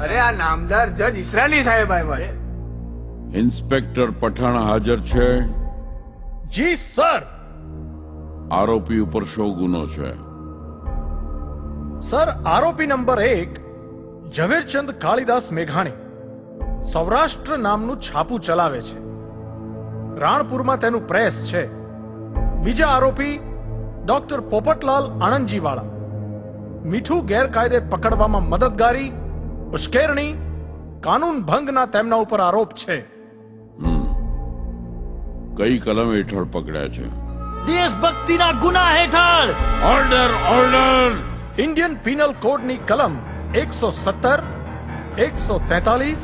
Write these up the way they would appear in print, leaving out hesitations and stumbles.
અરે આ નામદાર જજ ઇસરાયલી સાહેબ આવ્યા છે. ઇન્સ્પેક્ટર પઠાણ હાજર છે? જી સર. આરોપી ઉપર શો ગુનો છે? સર, આરોપી નંબર 1 ઝવેરચંદ કાળીદાસ મેઘાણી સૌરાષ્ટ્ર નામનું છાપું ચલાવે છે. રાણપુરમાં તેનું પ્રેસ છે. બીજા આરોપી ડોક્ટર પોપટલાલ આણંદજીવાળા મીઠું ગેરકાયદે પકડવામાં મદદગારી, ઉશ્કેરણી, કાનૂન ભંગના તેમના ઉપર આરોપ છે. કઈ કલમ હેઠળ પકડ્યા છે? દેશભક્તિના ગુના હેઠળ. Order order. ઇન્ડિયન પિનલ કોડની કલમ 117, 143,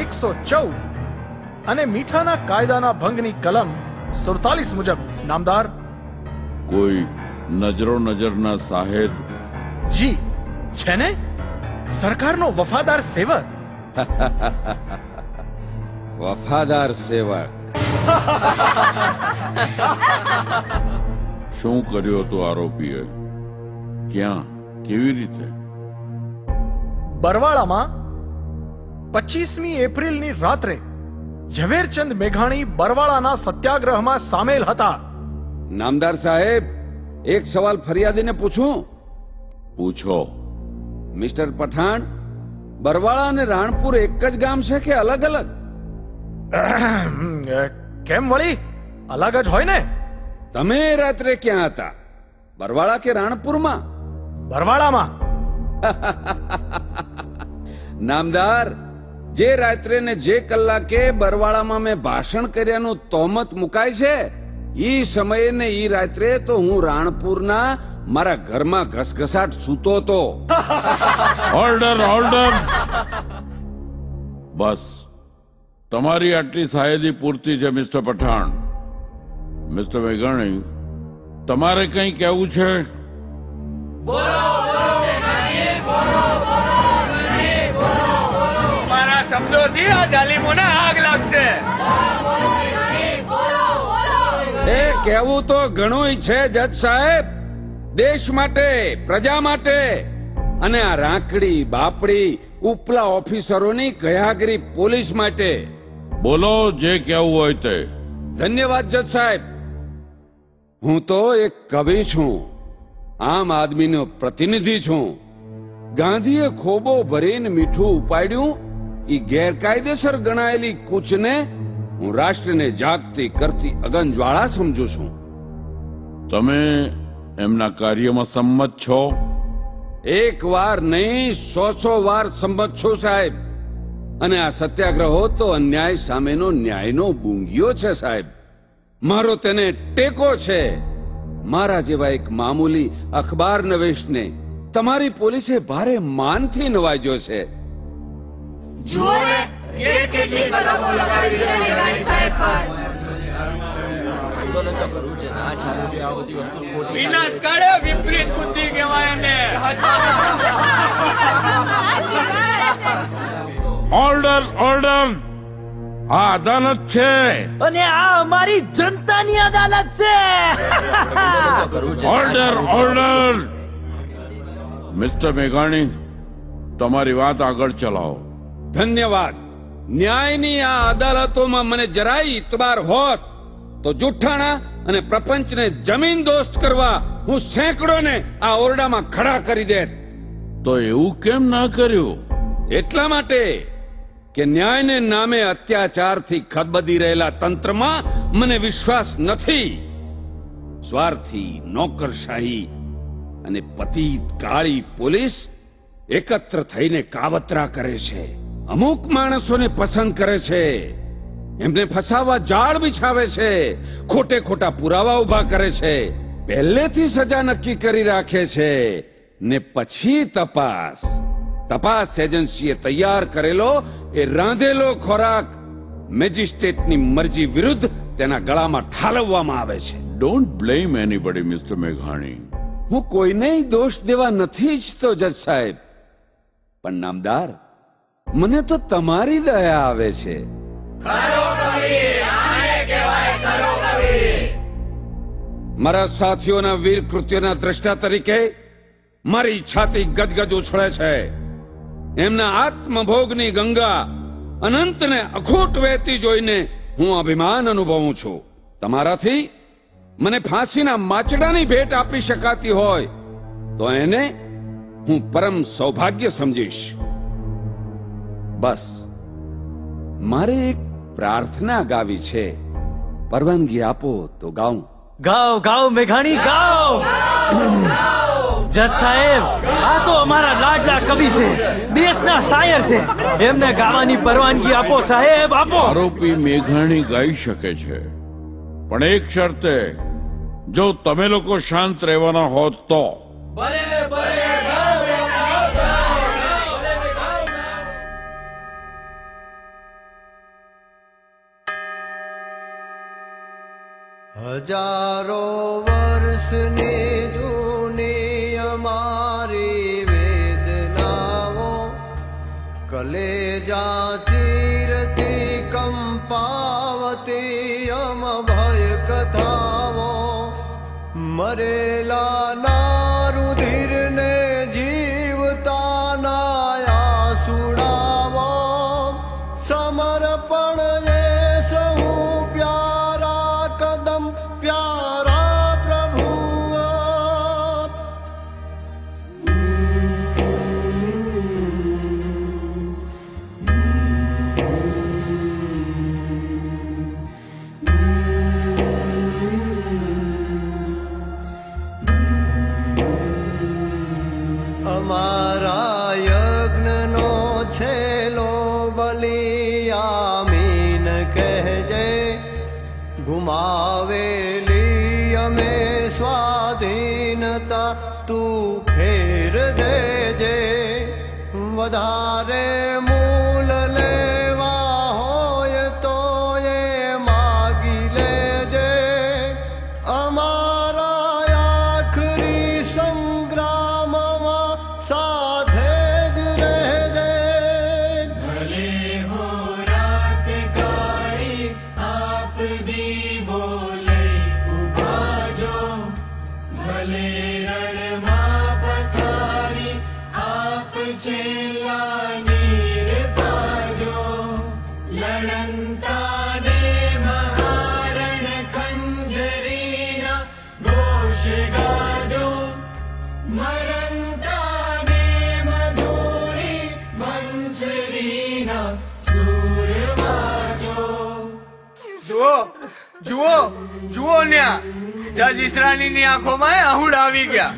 114 અને મીઠાના કાયદાના ભંગની કલમ 47 મુજબ નામદાર. કોઈ નજરના સાહેબ? જી છે ને, સરકારનો વફાદાર સેવક. વફાદાર સેવક. શું કર્યું હતું આરોપીએ? ક્યાં, કેવી રીતે? બરવાળામાં 25મી એપ્રિલની રાત્રે ઝવેરચંદ મેઘાણી બરવાળાના સત્યાગ્રહમાં સામેલ હતા. નામદાર સાહેબ, એક સવાલ ફરિયાદીને પૂછું? પૂછો. મિસ્ટર પઠાણ, બરવાળા અને રાણપુર એક જ ગામ છે કે અલગ અલગ? કેમ વળી, અલગ જ હોય ને. તમે રાત્રે ક્યાં હતા, બરવાળા કે રાણપુરમાં? બરવાળામાં. નામદાર, જે રાત્રે ને જે કલાકે બરવાળામાં મેં ભાષણ કર્યાનું તોમત મુકાય છે, ઈ સમયે ને ઈ રાત્રે તો હું રાણપુરના મારા ઘરમાં ઘસઘસાટ સૂતો હતો. Order order. બસ, તમારી આટલી સાયદી પૂરતી છે મિસ્ટર પઠાણ. મિસ્ટર મેઘાણી, તમારે કંઈ કહેવું છે? મારા શબ્દોથી આ જાલિમોને આગ લાગશે. એ કહેવું તો ઘણું છે જજ સાહેબ. દેશ માટે, પ્રજા માટે અને આ રાંકડી બાપડી ઉપલા ઓફિસરોની કયાગરી પોલીસ માટે. બોલો જે કહેવું હોય તે. ધન્યવાદ જજ સાહેબ. હું તો એક કવિ છું, આમ આદમીનો પ્રતિનિધિ છું. ગાંધીએ ખોબો ભરીને મીઠું ઉપાડ્યું, ઈ ગેરકાયદેસર ગણાયેલી કૂચને હું રાષ્ટ્રને જાગતી કરતી અગનજ્વાળા સમજુ છું. તમે એમના કાર્યમાં સંમત છો? એક વાર નહીં, 100 વાર સંમત છું સાહેબ. અને આ સત્યાગ્રહો તો અન્યાય સામેનો ન્યાયનો બુંગિયો છે સાહેબ. મારો તેને ટેકો છે. મારા જેવા એક મામૂલી અખબાર નવેશને તમારી પોલીસે ભારે માનથી નવાજ્યો છે. જુઓ ને કેટલી કલમો લગાવી છે મેઘાણી સાહેબ પર. વિનાશ કાળે વિપરીત બુદ્ધિ કહેવાય ને. Order order. આ અદાલત છે અને આ અમારી જનતાની અદાલત છે. Order order. મિસ્ટર મેઘાણી, તમારી વાત આગળ ચલાવો. ધન્યવાદ. ન્યાયની આ અદાલતોમાં મને જરાય ઇતબાર હોત તો જુઠ્ઠાણા અને પ્રપંચને જમીન દોસ્ત કરવા હું સેંકડોને આ ઓરડામાં ખડા કરી દેત. તો એવું કેમ ના કર્યું? એટલા માટે કે ન્યાયને નામે અત્યાચારથી ખદબદી રહેલા તંત્રમાં મને વિશ્વાસ નથી. સ્વાર્થી, નોકરશાહી અને પતિત કાળી પોલીસ એકત્ર થઈને કાવતરા કરે છે. અમુક માણસોને પસંદ કરે છે, એમને ફસાવવા જાળ બિછાવે છે, ખોટે ખોટા પુરાવા ઉભા કરે છે, પહેલેથી સજા નક્કી કરી રાખે છે ને પછી તપાસ એજન્સીએ તૈયાર કરેલો એ રાંધેલો ખોરાક મેજિસ્ટ્રેટની મરજી વિરુદ્ધ તેના ગળામાં ઠાલવવામાં આવે છે. ડોન્ટ બ્લેમ એનીબડી મિસ્ટર મેઘાણી. હું કોઈને દોષ દેવા નથી ઈચ્છતો જજ સાહેબ, પણ નામદાર, મને તો તમારી દયા આવે છે. ખરો કવિ, આને કહેવાય ખરો કવિ. મારા સાથીઓના વીર કૃત્યોના દ્રષ્ટા તરીકે મારી છાતી ગજગજ ઉછળે છે. એમના આત્મભોગની ગંગા અનંતને અખૂટ વહેતી જોઈને હું અભિમાન અનુભવું છું. તમારાથી મને ફાંસીના માચડાની ભેટ આપી શકાતી હોય તો એને હું પરમ સૌભાગ્ય સમજીશ. બસ મારે એક પ્રાર્થના ગાવી છે. પરવાનગી આપો તો ગાઉં. ગાઓ ગાઓ મેઘાણી ગાઓ. જજ સાહેબ, આ તો અમારા લાડલા કવિ છે, દેશના શાયર છે, એમને ગાવાની પરવાનગી આપો સાહેબ, આપો. આરોપી મેઘાણી ગાઈ શકે છે, પણ એક શરતે, જો તમે લોકો શાંત રહેવાના હોત તો. હજારો વર્ષની જૂની અમારી વેદનાઓ, કલેજા ચીરતી કંપાવતી અમ ભય કથાઓ, મરેલા ના રુધિરને જીવતા ના સુડાવો, સમર્પણ એ સહુ પ્યારા કદમ પ્યારા પ્રભુ. અમારા યજ્ઞનો છેલ્લો બલિયામીન કહેજે, ગુમાવેલી અમે સ્વાધીનતા તું ફેર દેજે. વધારે મૂલ લેવા હોય તો એ માગી લેજે. અમારા આખરી સંગ્રામમાં સાથે જ રહેજે. જુઓ જુઓ જુઓ ન્યા જજ ઈસરાણીની આંખોમાં આહુડ આવી ગયા.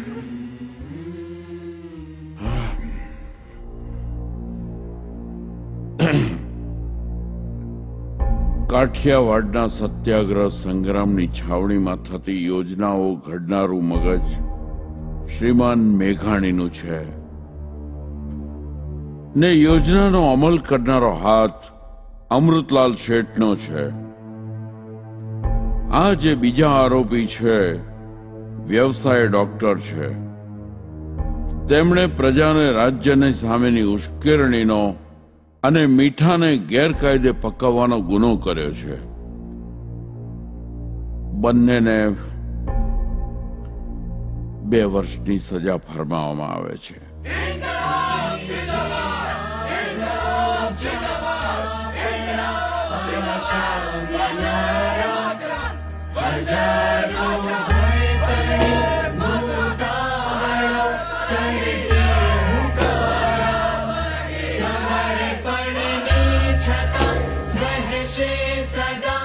કાઠિયાવાડના સત્યાગ્રહ સંગ્રામની છાવણીમાં થતી યોજનાઓ ઘડનારું મગજ શ્રીમાન મેઘાણીનું છે ને યોજનાનો અમલ કરનારો હાથ અમૃતલાલ શેઠનો છે. આ જે બીજા આરોપી છે, વ્યવસાય ડોક્ટર છે, તેમણે પ્રજાને રાજ્યની સામેની ઉશ્કેરણીનો અને મીઠાને ગેરકાયદે પકવવાનો ગુનો કર્યો છે. બંનેને 2 વર્ષની સજા ફરમાવવામાં આવે છે. સદા